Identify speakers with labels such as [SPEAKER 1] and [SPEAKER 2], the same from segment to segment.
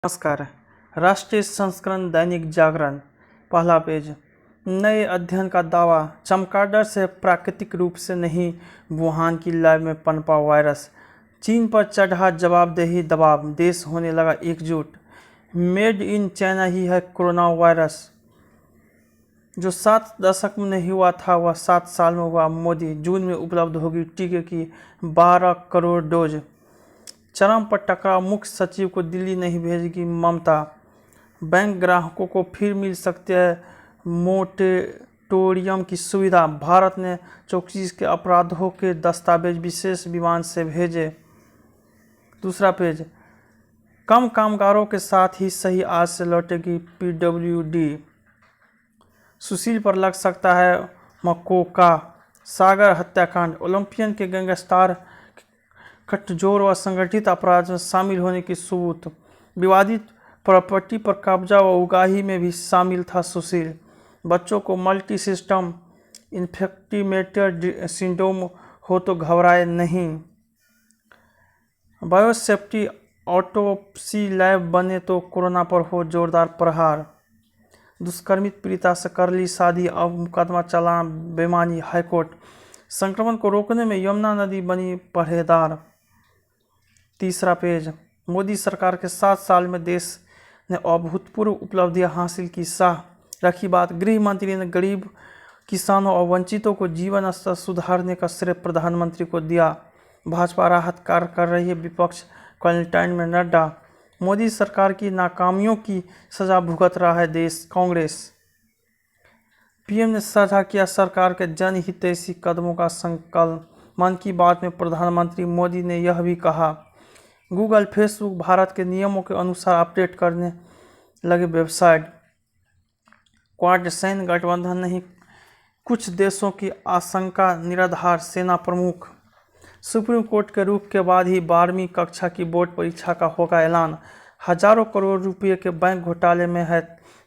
[SPEAKER 1] नमस्कार। राष्ट्रीय संस्करण दैनिक जागरण, पहला पेज। नए अध्ययन का दावा, चमगादड़ से प्राकृतिक रूप से नहीं, वुहान की लैब में पनपा वायरस। चीन पर चढ़ा जवाबदेही दबाव, देश होने लगा एकजुट। मेड इन चाइना ही है कोरोना वायरस। जो 7 दशक में नहीं हुआ था वह 7 साल में हुआ। मोदी, जून में उपलब्ध होगी टीके की 12 करोड़ डोज। चरम पर टकराव, मुख्य सचिव को दिल्ली नहीं भेजेगी ममता। बैंक ग्राहकों को फिर मिल सकते हैं मोरेटोरियम की सुविधा। भारत ने 34 के अपराधों के दस्तावेज विशेष विमान से भेजे। दूसरा पेज। कम कामगारों के साथ ही सही, आज से लौटेगी पीडब्ल्यूडी। सुशील पर लग सकता है मकोका। सागर हत्याकांड, ओलंपियन के गैंगस्टर कटजोर व संगठित अपराध में शामिल होने की सबूत। विवादित प्रॉपर्टी पर कब्जा व उगाही में भी शामिल था सुशील। बच्चों को मल्टी सिस्टम इन्फेक्टिमेटर सिंड्रोम हो तो घबराए नहीं। बायोसेफ्टी ऑटोप्सी लैब बने तो कोरोना पर हो जोरदार प्रहार। दुष्कर्मित पीड़िता से कर ली शादी, अब मुकदमा चला बेमानी हाईकोर्ट। संक्रमण को रोकने में यमुना नदी बनी पहरेदार। तीसरा पेज। मोदी सरकार के 7 साल में देश ने अभूतपूर्व उपलब्धियां हासिल की, साह रखी बात। गृह मंत्री ने गरीब, किसानों और वंचितों को जीवन स्तर सुधारने का श्रेय प्रधानमंत्री को दिया। भाजपा राहत कार्य कर रही है, विपक्ष क्वारंटाइन में नड्डा। मोदी सरकार की नाकामियों की सजा भुगत रहा है देश, कांग्रेस। पीएम ने साझा किया सरकार के जनहितैषी कदमों का संकल्प। मन की बात में प्रधानमंत्री मोदी ने यह भी कहा, गूगल, फेसबुक भारत के नियमों के अनुसार अपडेट करने लगे वेबसाइट। क्वाड सैन्य गठबंधन नहीं, कुछ देशों की आशंका निराधार, सेना प्रमुख। सुप्रीम कोर्ट के रुख के बाद ही 12वीं कक्षा की बोर्ड परीक्षा का होगा ऐलान। हजारों करोड़ रुपये के बैंक घोटाले में है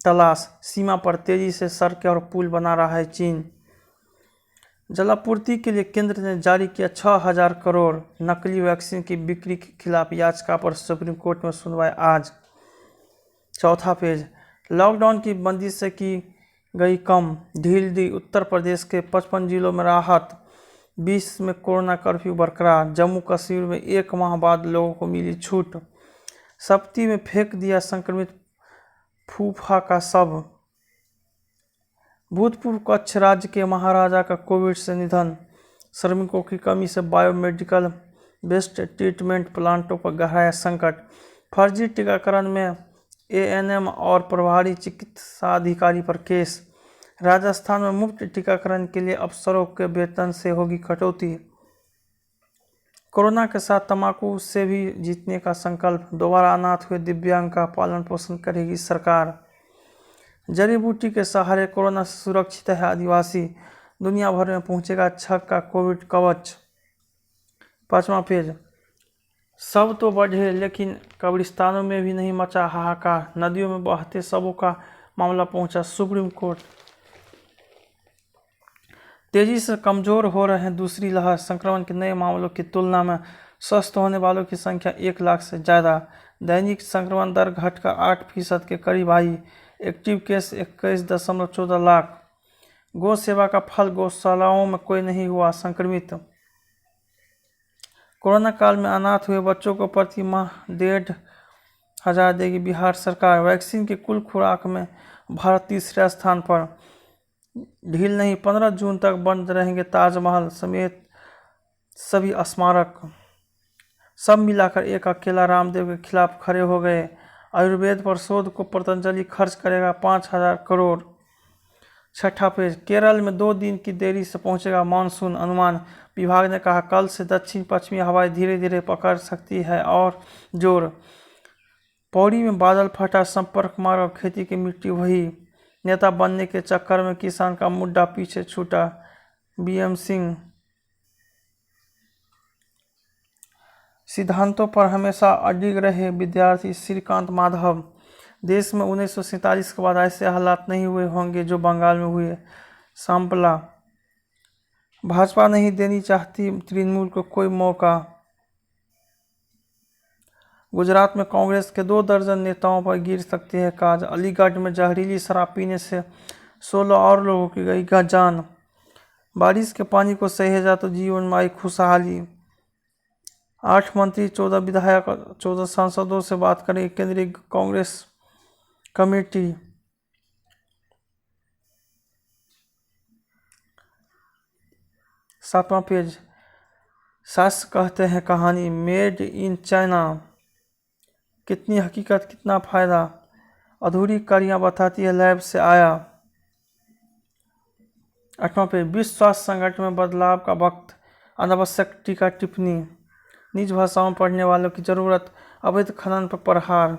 [SPEAKER 1] तलाश। सीमा पर तेजी से सड़कें और पुल बना रहा है चीन। जलापूर्ति के लिए केंद्र ने जारी किया 6000 करोड़। नकली वैक्सीन की बिक्री के खिलाफ याचिका पर सुप्रीम कोर्ट में सुनवाई आज। चौथा पेज। लॉकडाउन की बंदी से की गई कम, ढील दी उत्तर प्रदेश के 55 जिलों में राहत। 20 में कोरोना कर्फ्यू बरकरार। जम्मू कश्मीर में 1 माह बाद लोगों को मिली छूट। सप्ती में फेंक दिया संक्रमित फूफा का शव। भूतपूर्व कच्छ राज्य के महाराजा का कोविड से निधन। श्रमिकों की कमी से बायोमेडिकल बेस्ड ट्रीटमेंट प्लांटों पर गहराया संकट। फर्जी टीकाकरण में एएनएम और प्रभारी चिकित्सा अधिकारी पर केस। राजस्थान में मुफ्त टीकाकरण के लिए अफसरों के वेतन से होगी कटौती। कोरोना के साथ तंबाकू से भी जीतने का संकल्प। दोबारा अनाथ हुए दिव्यांग का पालन पोषण करेगी सरकार। जड़ी बूटी के सहारे कोरोना से सुरक्षित है आदिवासी। दुनिया भर में पहुंचेगा छक का कोविड कवच। 5वां पेज। सब तो बढ़े, लेकिन कब्रिस्तानों में भी नहीं मचा हाहाकार। नदियों में बहते शवों का मामला पहुंचा सुप्रीम कोर्ट। तेजी से कमजोर हो रहे हैं दूसरी लहर। संक्रमण के नए मामलों की तुलना में स्वस्थ होने वालों की संख्या 1 लाख से ज़्यादा। दैनिक संक्रमण दर घटकर 8% के करीब आई। Active case 21.14 lakh. गौ सेवा का फल, गौशालाओं में कोई नहीं हुआ संक्रमित। कोरोना काल में अनाथ हुए बच्चों को प्रति माह 1500 देगी बिहार सरकार। वैक्सीन की कुल खुराक में भारत तीसरे स्थान पर। ढील नहीं, 15 जून तक बंद रहेंगे ताजमहल समेत सभी स्मारक। सब मिलाकर एक अकेला रामदेव के खिलाफ खड़े हो गए। आयुर्वेद पर शोध को पतंजलि खर्च करेगा 5000 करोड़। 6ठा पेज। केरल में 2 दिन की देरी से पहुंचेगा मानसून, अनुमान। विभाग ने कहा कल से दक्षिण पश्चिमी हवाएं धीरे धीरे पकड़ सकती है और जोर। पौड़ी में बादल फटा, संपर्क मार्ग और खेती की मिट्टी वही। नेता बनने के चक्कर में किसान का मुद्दा पीछे छूटा, बीएम सिंह। सिद्धांतों पर हमेशा अडिग रहे विद्यार्थी श्रीकांत माधव। देश में 1947 के बाद ऐसे हालात नहीं हुए होंगे जो बंगाल में हुए, सांपला। भाजपा नहीं देनी चाहती तृणमूल को कोई मौका। गुजरात में कांग्रेस के 2 दर्जन नेताओं पर गिर सकती है काज। अलीगढ़ में जहरीली शराब पीने से 16 और लोगों की गई जान। बारिश के पानी को सहेजा तो जीवन में आई खुशहाली। 8 मंत्री 14 विधायक 14 सांसदों से बात करेगी केंद्रीय कांग्रेस कमेटी। सातवां पेज, सास कहते हैं कहानी मेड इन चाइना, कितनी हकीकत कितना फायदा, अधूरी कड़ियाँ बताती है लैब से आया। 8वां पेज, विश्व स्वास्थ्य संगठन में बदलाव का वक्त, अनावश्यक टीका टिप्पणी, निज भाषाओं में पढ़ने वालों की जरूरत, अवैध खनन पर प्रहार,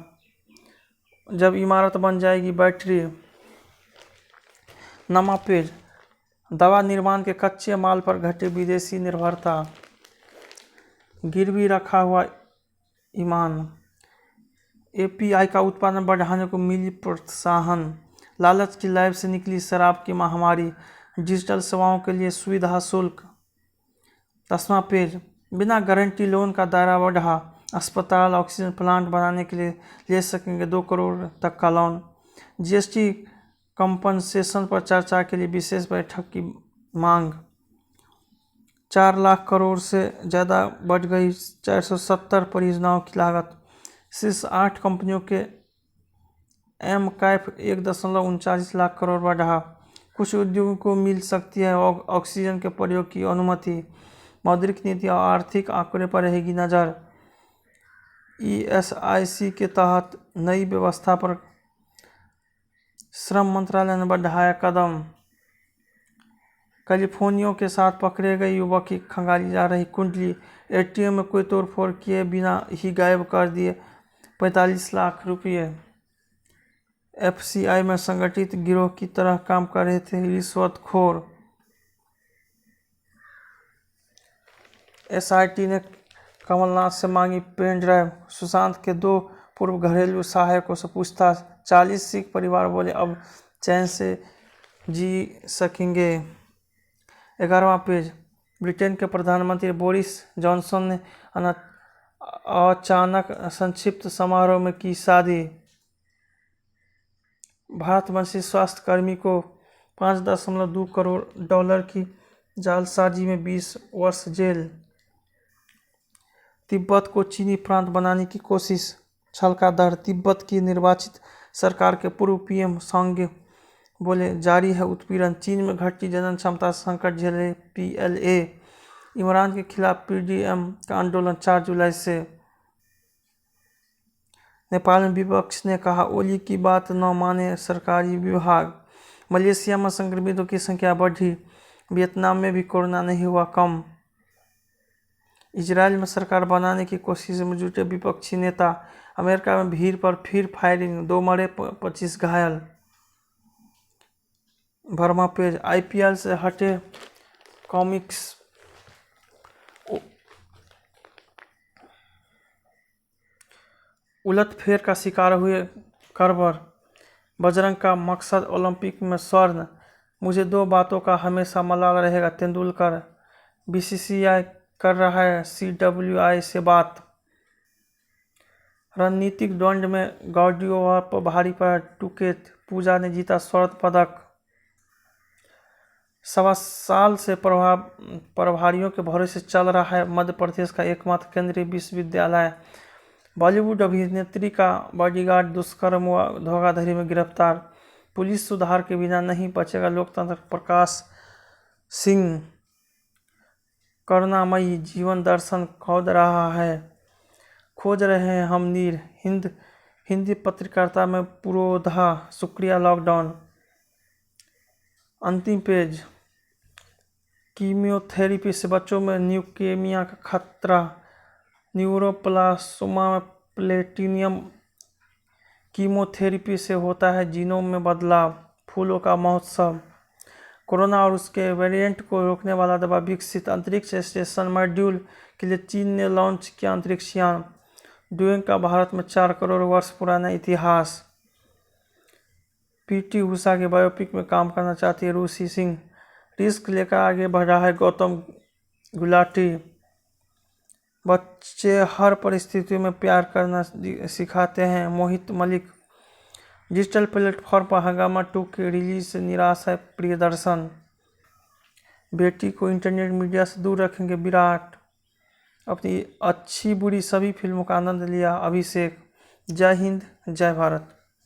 [SPEAKER 1] जब इमारत बन जाएगी बैटरी। 9वां पेज, दवा निर्माण के कच्चे माल पर घटे विदेशी निर्भरता, गिरवी रखा हुआ ईमान, एपीआई का उत्पादन बढ़ाने को मिली प्रोत्साहन, लालच की लैब से निकली शराब की महामारी, डिजिटल सेवाओं के लिए सुविधा शुल्क। 10वां पेज, बिना गारंटी लोन का दायरा बढ़ा, अस्पताल ऑक्सीजन प्लांट बनाने के लिए ले सकेंगे 2 करोड़ तक का लोन। जीएसटी कंपनसेशन पर चर्चा के लिए विशेष बैठक की मांग। 4 लाख करोड़ से ज़्यादा बढ़ गई 470 परियोजनाओं की लागत। शीर्ष 8 कंपनियों के एम कैप 1.39 लाख करोड़ बढ़ा। कुछ उद्योगों को मिल सकती है ऑक्सीजन के प्रयोग की अनुमति। मौद्रिक नीति और आर्थिक आंकड़े पर रहेगी नज़र। ईएसआईसी के तहत नई व्यवस्था पर श्रम मंत्रालय ने बढ़ाया कदम। कैलिफोर्निया के साथ पकड़े गए युवक की खंगाली जा रही कुंडली, एटीएम में कोई तोड़फोड़ किए बिना ही गायब कर दिए 45 लाख रुपये। एफसीआई में संगठित गिरोह की तरह काम कर रहे थे रिश्वतखोर। एसआईटी ने कमलनाथ से मांगी पेन ड्राइव, सुशांत के 2 पूर्व घरेलू सहायकों से पूछताछ। 40 सिख परिवार बोले अब चैन से जी सकेंगे। 11वां पेज, ब्रिटेन के प्रधानमंत्री बोरिस जॉनसन ने अचानक संक्षिप्त समारोह में की शादी। भारतवंशी स्वास्थ्य कर्मी को $5.2 करोड़ की जालसाजी में 20 वर्ष जेल। तिब्बत को चीनी प्रांत बनाने की कोशिश, छल का दर। तिब्बत की निर्वाचित सरकार के पूर्व पीएम सांगे बोले जारी है उत्पीड़न। चीन में घटती जनक्षमता संकट झेले पीएलए। इमरान के खिलाफ पीडीएम का आंदोलन 4 जुलाई से। नेपाल में विपक्ष ने कहा ओली की बात न माने सरकारी विभाग। मलेशिया में संक्रमितों की संख्या बढ़ी, वियतनाम में भी कोरोना नहीं हुआ कम। इजराइल में सरकार बनाने की कोशिश में जुटे विपक्षी नेता। अमेरिका में भीड़ पर फिर फायरिंग, 2 मरे 25 घायल। वर्मा पेज, आईपीएल से हटे कॉमिक्स, उलटफेर का शिकार हुए करबर। बजरंग का मकसद ओलंपिक में स्वर्ण, मुझे 2 बातों का हमेशा मलाल रहेगा तेंदुलकर। बीसीसीआई कर रहा है सीडब्ल्यूआई से बात। रणनीतिक दौड़ में गार्डियोवा पर भारी पड़ा टुकेत, पूजा ने जीता स्वर्ण पदक। 1.25 साल से प्रभारियों के भरोसे चल रहा है मध्य प्रदेश का एकमात्र केंद्रीय विश्वविद्यालय। बॉलीवुड अभिनेत्री का बॉडीगार्ड दुष्कर्म व धोखाधड़ी में गिरफ्तार। पुलिस सुधार के बिना नहीं बचेगा लोकतंत्र, प्रकाश सिंह। करुणामयी जीवन दर्शन खोज रहे हैं हम नीर। हिंदी पत्रकारिता में पुरोधा, शुक्रिया लॉकडाउन। अंतिम पेज, कीमोथेरेपी से बच्चों में ल्यूकेमिया का खतरा। न्यूरोप्लास्मा में प्लेटिनियम कीमोथेरेपी से होता है जीनोम में बदलाव। फूलों का महोत्सव। कोरोना और उसके वेरिएंट को रोकने वाला दवा विकसित। अंतरिक्ष स्टेशन मॉड्यूल के लिए चीन ने लॉन्च किया अंतरिक्ष यान। डुएंग का भारत में 4 करोड़ वर्ष पुराना इतिहास। पीटी उषा के बायोपिक में काम करना चाहती है रूसी सिंह। रिस्क लेकर आगे बढ़ रहा है गौतम गुलाटी। बच्चे हर परिस्थितियों में प्यार करना सिखाते हैं, मोहित मलिक। डिजिटल प्लेटफॉर्म पर हंगामा 2 की रिलीज से निराश है प्रियदर्शन। बेटी को इंटरनेट मीडिया से दूर रखेंगे विराट। अपनी अच्छी बुरी सभी फिल्मों का आनंद लिया अभिषेक। जय हिंद, जय भारत।